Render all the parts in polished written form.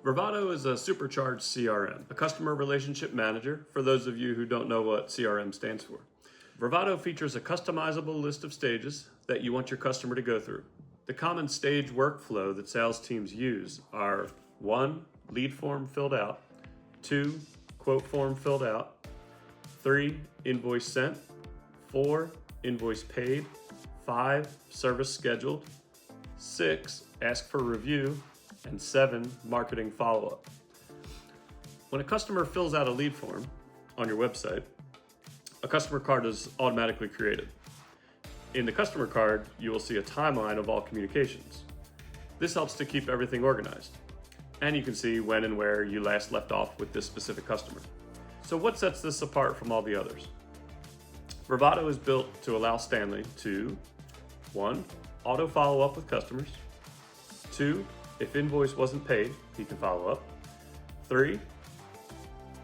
Vervato is a supercharged CRM, a customer relationship manager for those of you who don't know what CRM stands for. Vervato features a customizable list of stages that you want your customer to go through. The common stage workflow that sales teams use are 1. Lead form filled out, 2. Quote form filled out, 3. Invoice sent, 4. Invoice paid, 5. Service scheduled, 6. Ask for review, and 7. Marketing follow-up. When a customer fills out a lead form on your website, a customer card is automatically created. In the customer card, you will see a timeline of all communications. This helps to keep everything organized, and you can see when and where you last left off with this specific customer. So what sets this apart from all the others? Vervato is built to allow Stanley to 1. Auto follow up with customers, 2. If invoice wasn't paid, he can follow up, 3.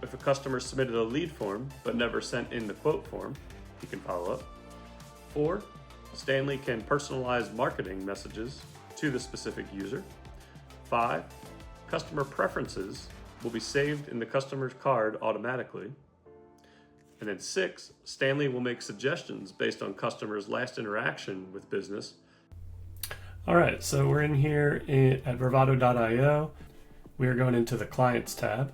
If a customer submitted a lead form but never sent in the quote form, he can follow up, 4. Stanley can personalize marketing messages to the specific user, 5. Customer preferences will be saved in the customer's card automatically, and then 6. Stanley will make suggestions based on customers' last interaction with business. All right, so we're in here at vervato.io. We are going into the Clients tab.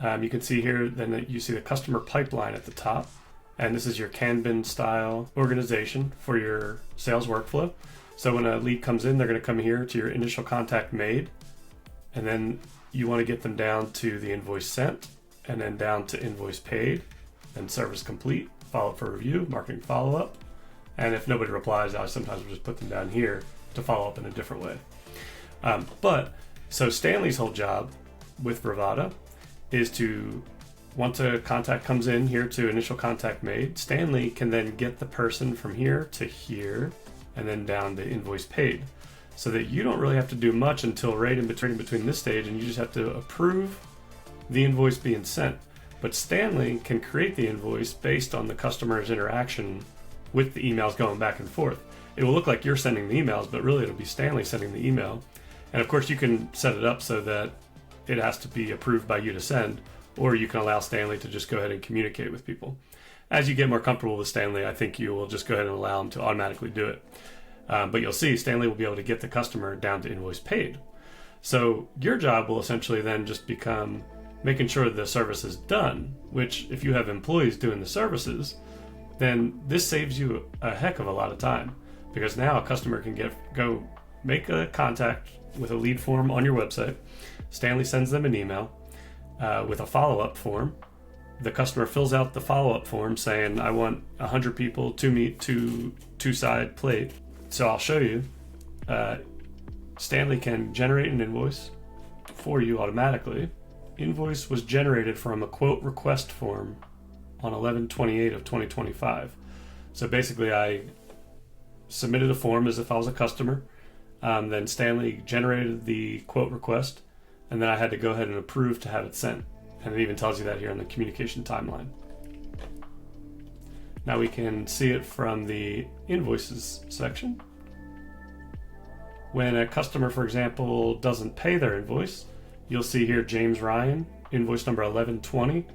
You can see here then that you see the customer pipeline at the top, and this is your Kanban style organization for your sales workflow. So when a lead comes in, they're going to come here to your initial contact made, and then you want to get them down to the invoice sent, and then down to invoice paid, then service complete, follow up for review, marketing follow up, and if nobody replies, I sometimes will just put them down here to follow up in a different way. So Stanley's whole job with Vervato is to, once a contact comes in here to initial contact made, Stanley can then get the person from here to here and then down to invoice paid, so that you don't really have to do much until right in between this stage, and you just have to approve the invoice being sent. But Stanley can create the invoice based on the customer's interaction with the emails going back and forth. It will look like you're sending the emails, but really it'll be Stanley sending the email. And of course you can set it up so that it has to be approved by you to send, or you can allow Stanley to just go ahead and communicate with people. As you get more comfortable with Stanley, I think you will just go ahead and allow him to automatically do it. But you'll see Stanley will be able to get the customer down to invoice paid. So your job will essentially then just become making sure the service is done, which if you have employees doing the services, then this saves you a heck of a lot of time. Because now a customer can go make a contact with a lead form on your website. Stanley sends them an email with a follow-up form. The customer fills out the follow-up form saying, I want 100 people to meet two-side plate. So I'll show you. Stanley can generate an invoice for you automatically. Invoice was generated from a quote request form on 11/28 of 2025. So basically I submitted a form as if I was a customer. Then Stanley generated the quote request, and then I had to go ahead and approve to have it sent. And it even tells you that here in the communication timeline. Now we can see it from the invoices section. When a customer, for example, doesn't pay their invoice, you'll see here James Ryan, invoice number 1120.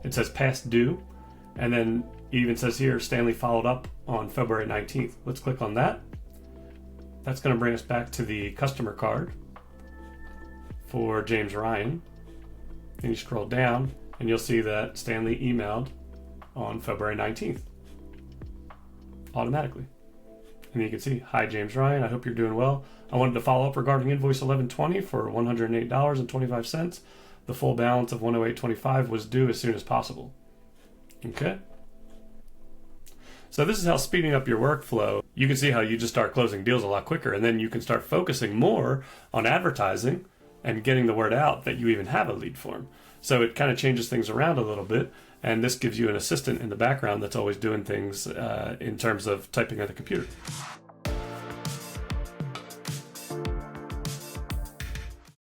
It says past due, and then it even says here Stanley followed up on February 19th. Let's click on that. That's going to bring us back to the customer card for James Ryan. And you scroll down and you'll see that Stanley emailed on February 19th automatically. And you can see, hi James Ryan, I hope you're doing well. I wanted to follow up regarding invoice 1120 for $108.25. The full balance of $108.25 was due as soon as possible. Okay. So this is how speeding up your workflow, you can see how you just start closing deals a lot quicker, and then you can start focusing more on advertising and getting the word out that you even have a lead form. So it kind of changes things around a little bit, and this gives you an assistant in the background that's always doing things in terms of typing at the computer.